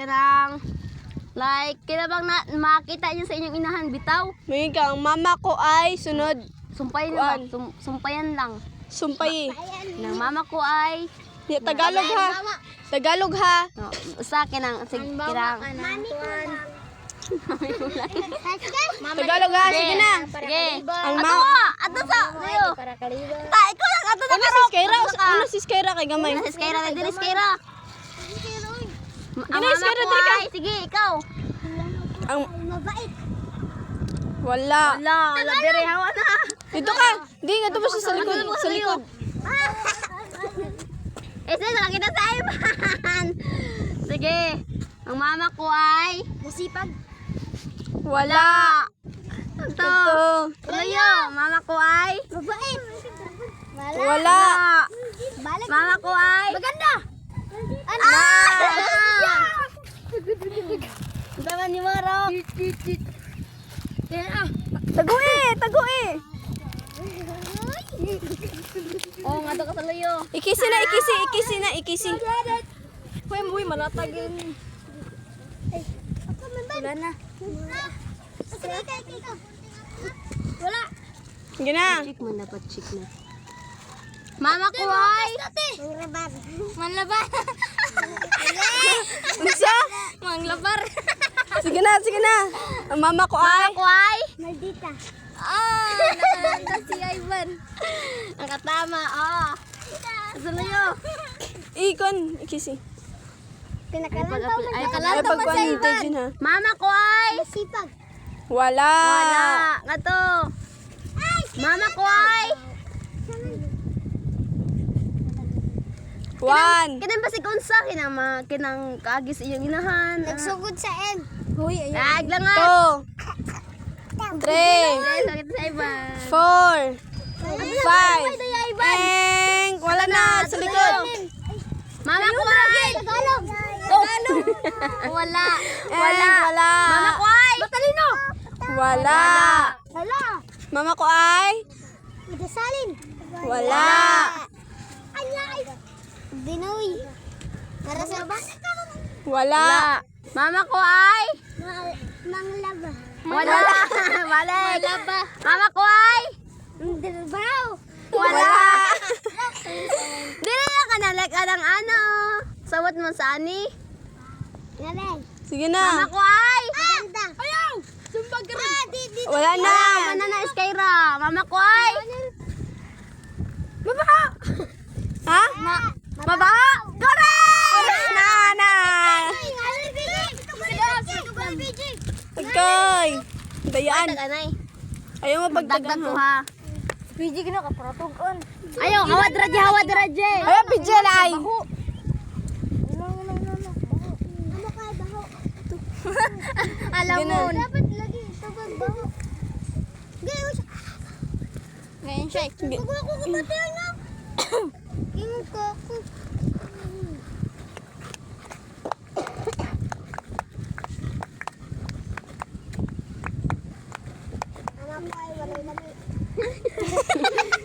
kanang like kaya bang makita niyo sa inyong inahan bitaw? May kang mama ko ay sunod. Sumpayan lang, sumpayan lang. Sumpay. Nang mama ko ay Tagalog ha. Tagalog ha. no, sa kinang kirang Tagalog ha. Sige na. sige. Ang Ato ma... ato sa ayo. Ta ikaw lang ato na Ano si Skyra? Ano si Skyra kay gamay? Ano si Skyra na dili Skyra? Ang Dili, mama Skyra, ko dili ka. ay sige ikaw. Ang... Wala. Wala, labire hawa na. Dito ka. Di nga mo sa likod. Sa likod. Ese sa kita sa iban. Sige. Ang mama ko ay Masipag. Wala. ito. Tuloyo. Mama ko ay Mabait. Wala. Balik. mama ko ay Maganda. Tama ni Maro. Tagui. Tagui. Oh, nga to ka tuloyo. Ikisi na. Ikisi. Ikisi na. Ikisi. Kuya mo, malatagin. Wala na. Wala. Sige na. Chick man dapat chick na. Mama ko ay Manlabar. Unsa? Manglabar. Sige na. Sige na. Ang mama ko mama ay... ko ay Maldita. Nakakanta si Ivan. ang katama. Oh. Tuloyo. Ikon. Ikisi. Pinakalantaw na Ay, dyan. kalantaw Ay, pagkuhan din ha. Mama ko ay Masipag. Wala. wala. Nga to. Mama ko ay One. kinang basig unsa kinang kaagis iyong inahan. Nagsugod sa M. Hoy, ayun. Naglangat. Two. Three. Sakit sa iba. Four. Five. Iba. And wala na. Sa likod. Mama ko ay Tagalog. Tagalog. Wala. Wala. Wala. Mama ko ay Matalino. Wala. Wala. Mama ko ay... Magasalin. Wala. Alay. Dinoy. Para sa Wala. Mama ko ay Manglaba. wala. Balik. Mama ko ay Dilbaw. wala. Dili na ka na like adang ano. Sawat mo sa ani. Nalay. Sige Mama na. ko ay Maganda. Ayaw. Sumbag ka rin. Wala na. Mana na Skyra. Mama ko ay mabaho. Ha? Mabaho. Correct. Nana. Tagay. Dayaan. Taganay. Ayaw mo Dagdag pagtagang ko ha. ha. PG kina ka pratogon. Ayaw, hawad radya, hawad radya. Ayaw, pidyan ay. Alam mo. Ganun. Dapat lagi tubag baho. Ngayon siya. Huwag ako kapatid na. King ko.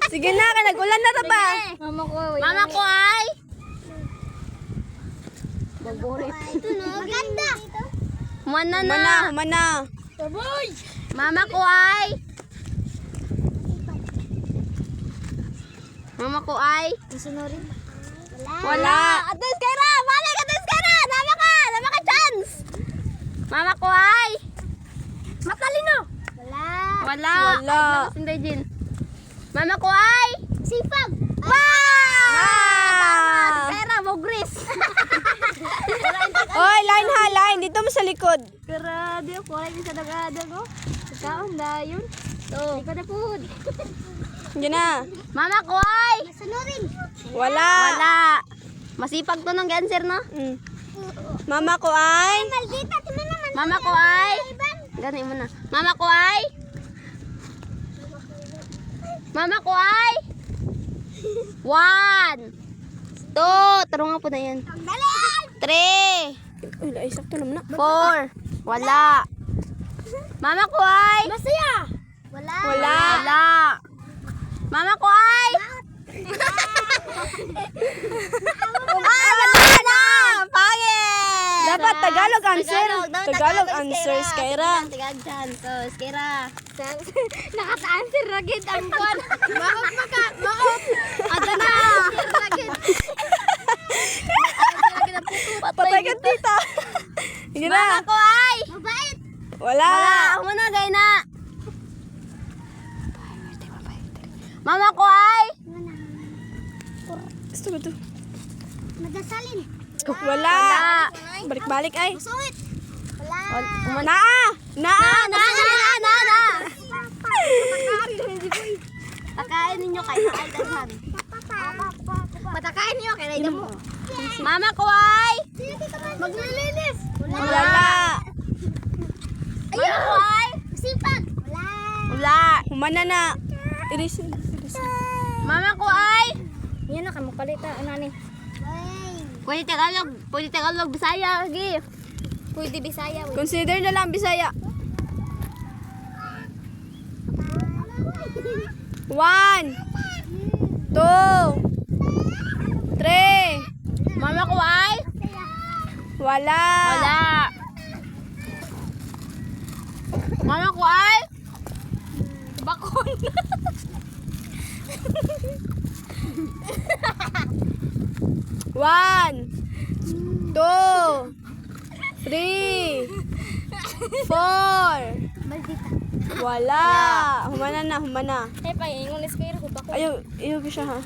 Sige na, nagulan na ta ba? Mama ko. Mama ko ay Magburit. Ito na. Maganda. Mana na. Mana, mana. Taboy. Mama ko ay Mama ko ay Masunurin. wala. Atis Kara, balik atis Kara. Nama ka chance. Mama ko ay matalino. Wala. Wala. Wala. Sinday Jin. Mama ko ay Sipag. wow. Ah. Kara, bogris. Oy, line ha, line. Dito mo sa likod. Grabe, kulay sa dagada ko. Kaon dayon. To. Ikaw na food. Sige na. Mama ko ay Masunurin. Wala. wala. Masipag to ng cancer, no? Mm. Mama ko ay... Maldita. Ito naman. Mama ko ay gani mo na. Mama ko ay Mama ko ay 1 2 tarungan po na yan. Dali. 3 Uy, ay, sakto naman na. 4 wala. Mama ko ay Masaya. Wala. Wala. wala. Mama ko ay Wala na! Pangit! Dapat Tagalog answer. Dapat Tagalog answer, Skyra. Tagalog chance. So, Skyra. Naka-answer ragid ang buwan. Makot. Ada na. Patay ka, tita. Sige Mama na. ko ay. Mabait. Wala. Ako muna, gay na. Mama ko ay. Gusto ko to. Madasalin. Wala. Balik-balik ay. Suwit. Wala. Naa. Na. Pakain ninyo kayo. Ay, dahan. Patakain niyo kay mo. Mama ko ay. Maglilinis. Wala. Mama ko ay. Sipag. Wala. Wala. Humana na. Irisin. Mama ko ay. Yan na kamo palita anani. Pwede Tagalog, Bisaya lagi. Pwede Bisaya. Consider na lang Bisaya. 1, 2, 3. Mama ko ay. Wala. Wala. Mama ko ay. Bakon. One, 2, 3, 4. Wala. Humana. Eh pa ingon ni Skyra ko bako. Ayaw ko siya ha.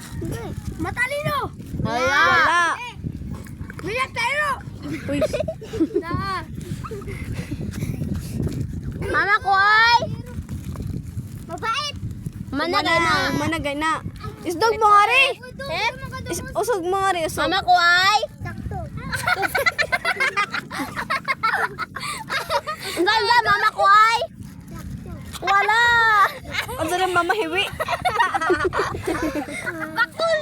Matalino. Wala. Biyak tayo. Uy. Na. Mama ko ay. Mabait. Managay na. Isdog mo nga rin. Eh? Usog mo nga rin. Usog. Mama ko ay. Sakto. Ganda, mama ko ay. Wala. Ang sarang mamahiwi. Bakul.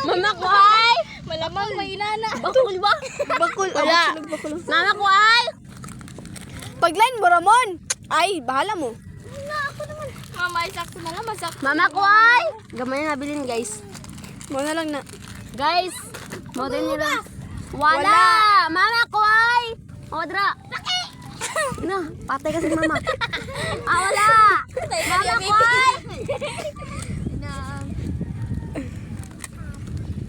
Mama ko ay. Malamang may inana. Bakul ba? Bakul. Wala. Bakul. Mama ko ay. Pagline mo, Ramon. Ay, bahala mo. Mama ay sakto na lang masakto. Mama ko ay. Gamay na nabilin guys. Mo na lang na. Guys. Mo din nila. Wala. Mama ko ay. Odra. Na, patay kasi mama. Wala. Mama ko ay.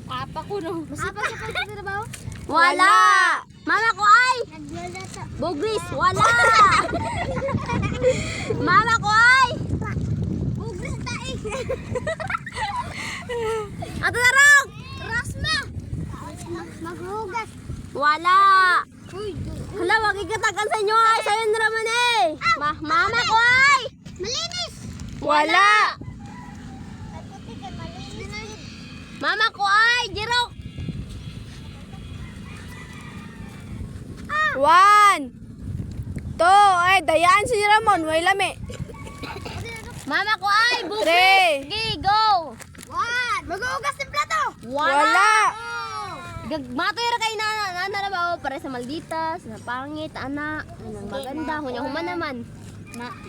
Papa ko no. Masipag sa pagtatrabaho. Wala. Mama ko ay. Naglulata. Bugris. Wala. Mama ko ay. Bugris tae. Ato na raw. Rasma. Maghugas. Wala. Uy, Hala, wag ikatagan sa inyo ay. Sa'yo na naman eh. Mama ko ay. malinis. Wala. Mama ko ay. Jirok. 1, 2. Ay, dayaan si Ramon. Way lami. Mama ko ay. Bugris. 3. Sige, go. Maghugas ng plato. Wala. Gagmatoy ra kay na ba para sa maldita, sa pangit, ana, anang maganda, human naman.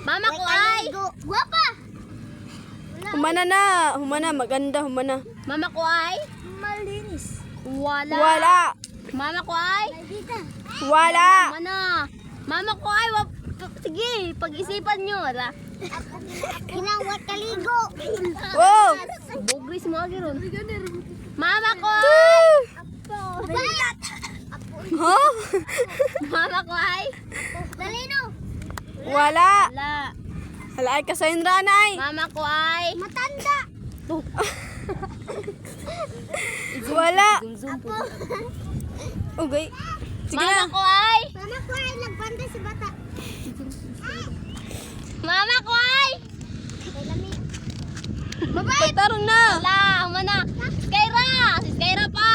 Mama ko ay. Guwapa. Humana. Maganda, humana. Mama ko ay. Malinis. Wala. Mama ko ay. Maldita. Wala. Mana. Mama ko ay. Sige, pag-isipan nyo. Kinawat kaligo. Wow. Bugris mo agi ron. Mama ko ay. Bayat. Huh? Mama ko ay. Dalino. Wala. Wala. Hala ay kasayin ra na ay. Mama ko ay. Matanda. Wala. Zoom po. Ugay. Sige Mama na. ko ay. Mama ko ay nagbanda si bata. Mama ko ay. Kay lami. Pagtarong na. Wala, humana. Skyra. Si Skyra pa.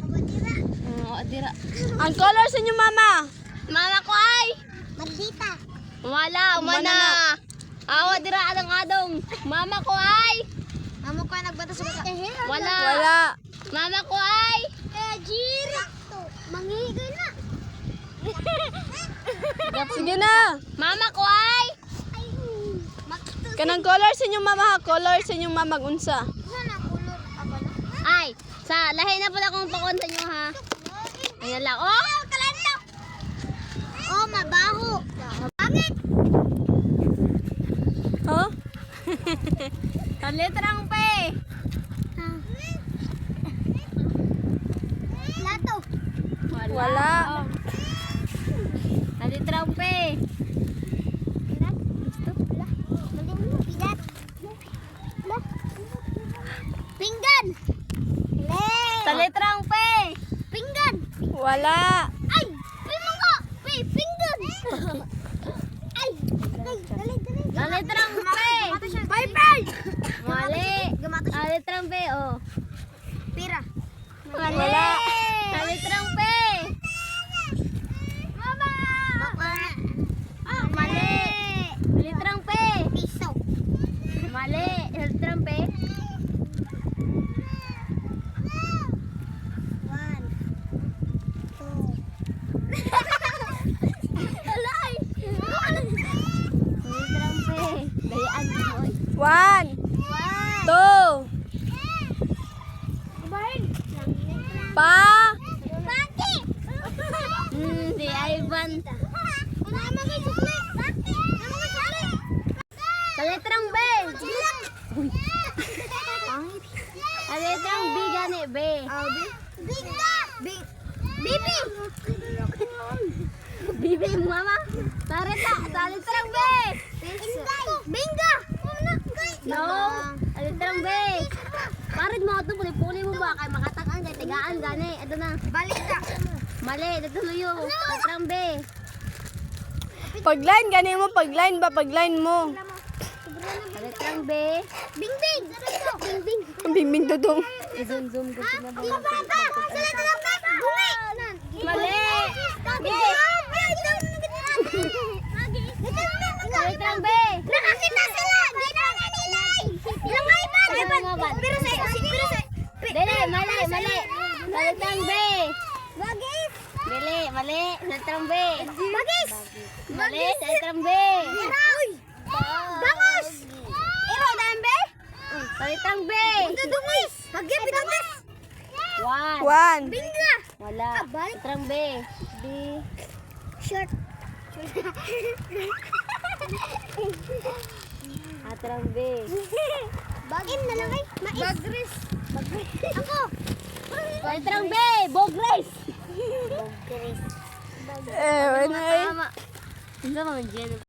Kabadira. Dira. Ang color sa inyo, mama. Mama ko ay. Maldita. Wala, Humana umana. Awa dira adong-adong. Mama ko ay. Mama ko ay nagbanda si bata. Wala. Wala. Mama ko ay. Jira. Manghihigay na. Sige na. Mama ko ay. Ay. Makto. Kanang color sa inyo, mama ha. Color sa inyo, mama. Unsa. Sana kulor ako na. Ay, sa lahi na pala kung pakunta nyo ha. Ayan lang. Oh, Kalandak. Huh? Sa letrang P. Lato. Wala. Sa letrang P. Pidat. Pinggan. Sa letrang P. Pinggan. Wala. Ay! Pinggan. Pinggan. Ay! Dali. Sa letrang P. Bye-bye! Mali. Sa letrang P, oh. Pira. Mali. Wala. Sa letrang P. Mama! Mali. Sa letrang P. Piso. Mali. Sa letrang P. 1, 2. Alay! Sa letrang P. Dayaan mo. 1, 2, pa, Bakit? Si Ivan. Sa letrang B. Sa letrang B gani, B. Bibi! Bibi mama. Sa letrang B. Binga! No. Sa letrang B. Parid mo ito, puli-puli mo ba? Kaya makatakan, kaya tigaan gani. Ito na. Balik ka! Mali, ito luyo. Sa letrang B. pag-line, gani mo, pag-line ba, pag-line mo. Sa letrang B. Bingbing! Bingbing! Ang bimbing dudong. I-zoom ko sila ba? Mali! Sa letrang B. Nakakita sila! Di na nga nilay! Ilang nga iban! Pero sa... Dili, mali. Sa letrang B. Bagis! Dili, mali. Sa letrang B. Bagis! Mali, sa letrang B. Uy! Bangos! Iro, dambe? Sa letrang B. Dudungis! Bagis, bidungis! 1. 1, Binga! Wala. Abay. Letrang B. B. Short. Letrang B. Bagin na lang eh. Mais. Bagris. Ako. Sa letrang B. Bogres. eh, wala eh. Tama. Hindi naman dyan.